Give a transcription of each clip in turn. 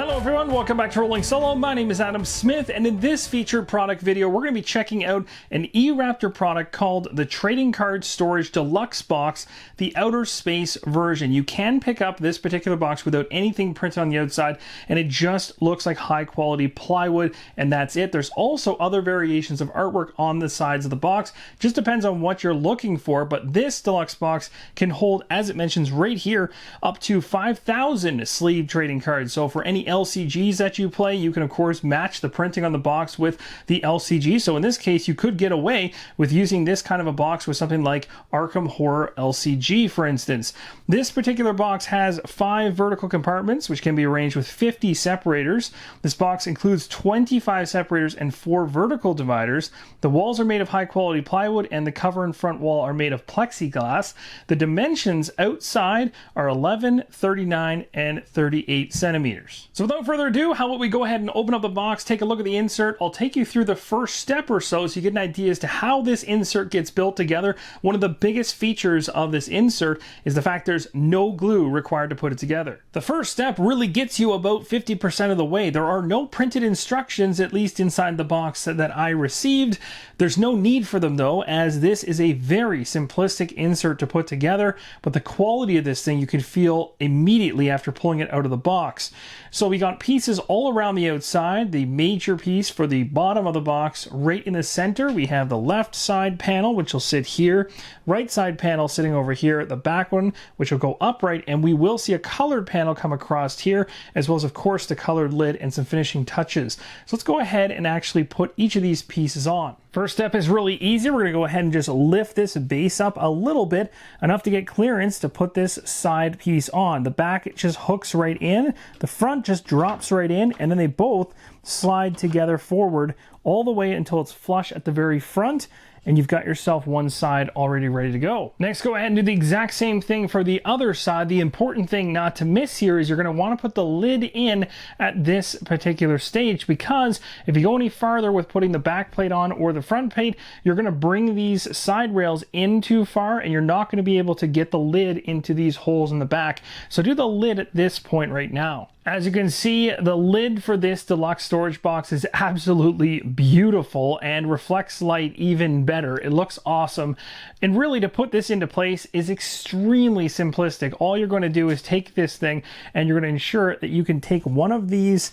Hello everyone, welcome back to Rolling Solo. My name is Adam Smith, and in this featured product video, we're going to be checking out an e-Raptor product called the Trading Card Storage Deluxe Box, the outer space version. You can pick up this particular box without anything printed on the outside, and it just looks like high quality plywood, and that's it. There's also other variations of artwork on the sides of the box. Just depends on what you're looking for, but this deluxe box can hold, as it mentions right here, up to 5,000 sleeve trading cards. So for any LCGs that you play, you can of course match the printing on the box with the LCG. So in this case, you could get away with using this kind of a box with something like Arkham Horror LCG, for instance. This particular box has 5 vertical compartments, which can be arranged with 50 separators. This box includes 25 separators and 4 vertical dividers. The walls are made of high quality plywood, and the cover and front wall are made of plexiglass. The dimensions outside are 11, 39, and 38 centimeters. So without further ado, how about we go ahead and open up the box, take a look at the insert. I'll take you through the first step or so you get an idea as to how this insert gets built together. One of the biggest features of this insert is the fact there's no glue required to put it together. The first step really gets you about 50% of the way. There are no printed instructions, at least inside the box that I received. There's no need for them though, as this is a very simplistic insert to put together, but the quality of this thing you can feel immediately after pulling it out of the box. So we got pieces all around the outside. The major piece for the bottom of the box right in the center, we have the left side panel, which will sit here, right side panel sitting over here, the back one, which will go upright, and we will see a colored panel come across here, as well as of course the colored lid and some finishing touches. So let's go ahead and actually put each of these pieces on. First step is really easy. We're going to go ahead and just lift this base up a little bit, enough to get clearance to put this side piece on. The back just hooks right in, the front just drops right in, and then they both slide together forward all the way until it's flush at the very front, and you've got yourself one side already ready to go. Next, go ahead and do the exact same thing for the other side. The important thing not to miss here is you're going to want to put the lid in at this particular stage, because if you go any farther with putting the back plate on or the front plate, you're going to bring these side rails in too far, and you're not going to be able to get the lid into these holes in the back. So do the lid at this point right now. As you can see, the lid for this deluxe storage box is absolutely beautiful and reflects light even better. It looks awesome. And really, to put this into place is extremely simplistic. All you're going to do is take this thing and you're going to ensure that you can take one of these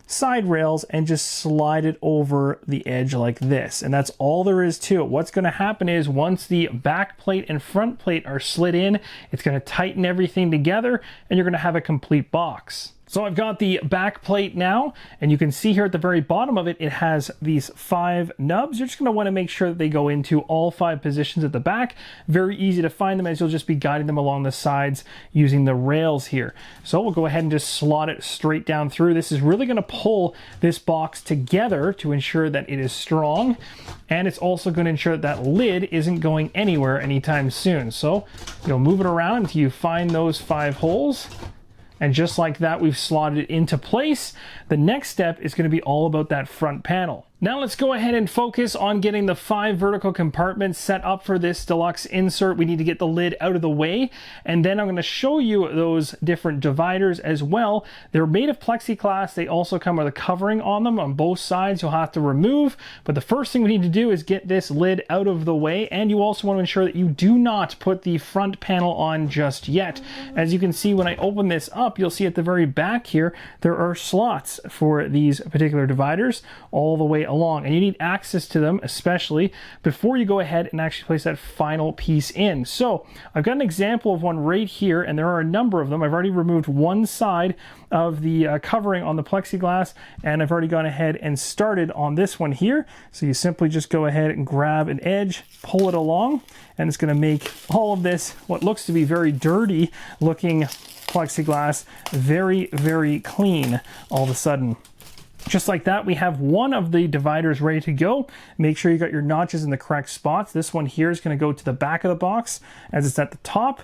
side rails and just slide it over the edge like this. And that's all there is to it. What's going to happen is once the back plate and front plate are slid in, it's going to tighten everything together and you're going to have a complete box. So I've got the back plate now, and you can see here at the very bottom of it, it has these 5 nubs. You're just going to want to make sure that they go into all 5 positions at the back. Very easy to find them, as you'll just be guiding them along the sides using the rails here. So we'll go ahead and just slot it straight down through. This is really going to pull this box together to ensure that it is strong, and it's also going to ensure that that lid isn't going anywhere anytime soon. So you'll move it around until you find those 5 holes. And just like that, we've slotted it into place. The next step is going to be all about that front panel. Now let's go ahead and focus on getting the 5 vertical compartments set up for this deluxe insert. We need to get the lid out of the way, and then I'm going to show you those different dividers as well. They're made of plexiglass. They also come with a covering on them on both sides you'll have to remove, but the first thing we need to do is get this lid out of the way, and you also want to ensure that you do not put the front panel on just yet. As you can see, when I open this up, you'll see at the very back here there are slots for these particular dividers all the way along, and you need access to them, especially before you go ahead and actually place that final piece in. So I've got an example of one right here, and there are a number of them. I've already removed one side of the covering on the plexiglass, and I've already gone ahead and started on this one here. So you simply just go ahead and grab an edge, pull it along, and it's going to make all of this, what looks to be very dirty looking plexiglass, very, very clean all of a sudden. Just like that, we have one of the dividers ready to go. Make sure you got your notches in the correct spots. This one here is going to go to the back of the box as it's at the top.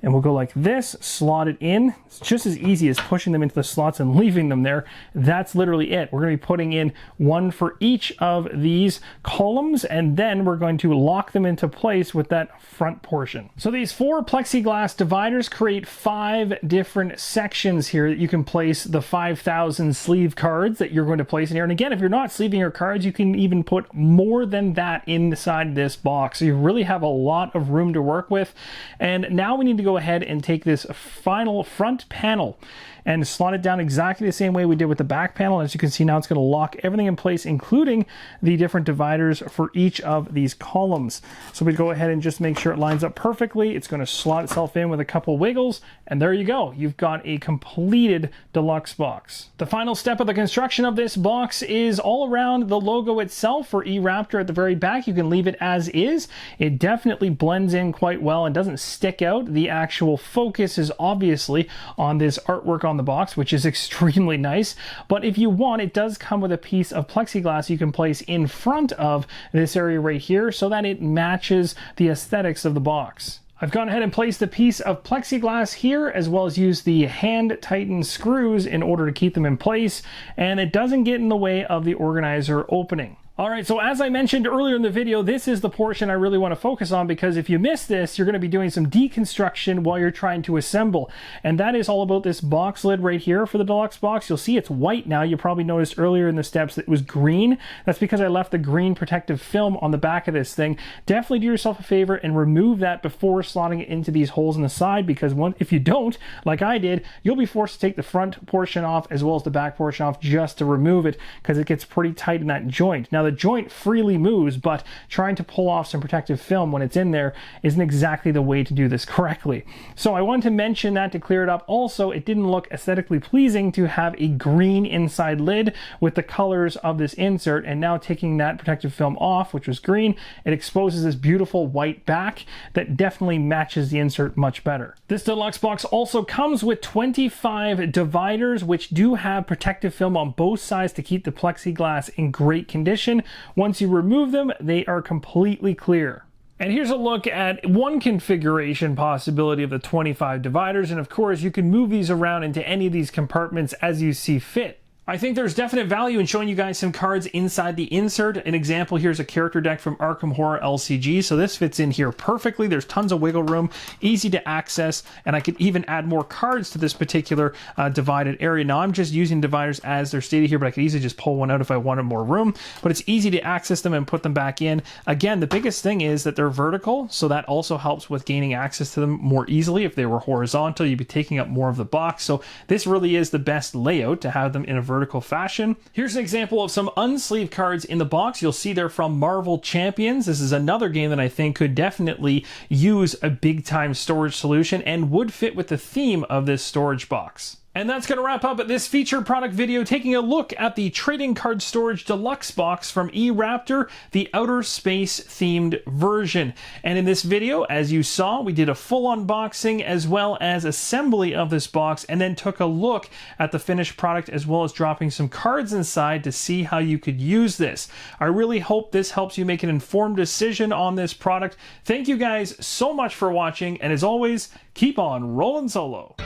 And we'll go like this, slot it in. It's just as easy as pushing them into the slots and leaving them there. That's literally it. We're going to be putting in one for each of these columns, and then we're going to lock them into place with that front portion. So these 4 plexiglass dividers create 5 different sections here that you can place the 5,000 sleeve cards that you're going to place in here. And again, if you're not sleeving your cards, you can even put more than that inside this box. So you really have a lot of room to work with. And now we need to go ahead and take this final front panel and slot it down exactly the same way we did with the back panel. As you can see now, it's going to lock everything in place, including the different dividers for each of these columns. So we go ahead and just make sure it lines up perfectly. It's going to slot itself in with a couple wiggles, and there you go. You've got a completed deluxe box. The final step of the construction of this box is all around the logo itself for e-Raptor at the very back. You can leave it as is. It definitely blends in quite well and doesn't stick out. The actual focus is obviously on this artwork on the box, which is extremely nice. But if you want, it does come with a piece of plexiglass you can place in front of this area right here so that it matches the aesthetics of the box. I've gone ahead and placed a piece of plexiglass here, as well as used the hand tightened screws in order to keep them in place, and it doesn't get in the way of the organizer opening. All right, so as I mentioned earlier in the video, this is the portion I really want to focus on, because if you miss this, you're going to be doing some deconstruction while you're trying to assemble. And that is all about this box lid right here for the deluxe box. You'll see it's white now. You probably noticed earlier in the steps that it was green. That's because I left the green protective film on the back of this thing. Definitely do yourself a favor and remove that before slotting it into these holes in the side, because if you don't, like I did, you'll be forced to take the front portion off as well as the back portion off just to remove it, because it gets pretty tight in that joint. Now, the joint freely moves, but trying to pull off some protective film when it's in there isn't exactly the way to do this correctly. So I wanted to mention that to clear it up. Also, it didn't look aesthetically pleasing to have a green inside lid with the colors of this insert, and now taking that protective film off, which was green, it exposes this beautiful white back that definitely matches the insert much better. This deluxe box also comes with 25 dividers, which do have protective film on both sides to keep the plexiglass in great condition. Once you remove them, they are completely clear. And here's a look at one configuration possibility of the 25 dividers. And of course, you can move these around into any of these compartments as you see fit. I think there's definite value in showing you guys some cards inside the insert. An example here is a character deck from Arkham Horror LCG. So this fits in here perfectly. There's tons of wiggle room, easy to access, and I could even add more cards to this particular divided area. Now I'm just using dividers as they're stated here, but I could easily just pull one out if I wanted more room. But it's easy to access them and put them back in. Again, the biggest thing is that they're vertical, so that also helps with gaining access to them more easily. If they were horizontal, you'd be taking up more of the box. So this really is the best layout to have them in a vertical fashion. Here's an example of some unsleeved cards in the box. You'll see they're from Marvel Champions. This is another game that I think could definitely use a big time storage solution and would fit with the theme of this storage box. And that's going to wrap up this featured product video, taking a look at the Trading Card Storage Deluxe Box from e-Raptor, the outer space themed version. And in this video, as you saw, we did a full unboxing as well as assembly of this box, and then took a look at the finished product as well as dropping some cards inside to see how you could use this. I really hope this helps you make an informed decision on this product. Thank you guys so much for watching, and as always, keep on rolling solo.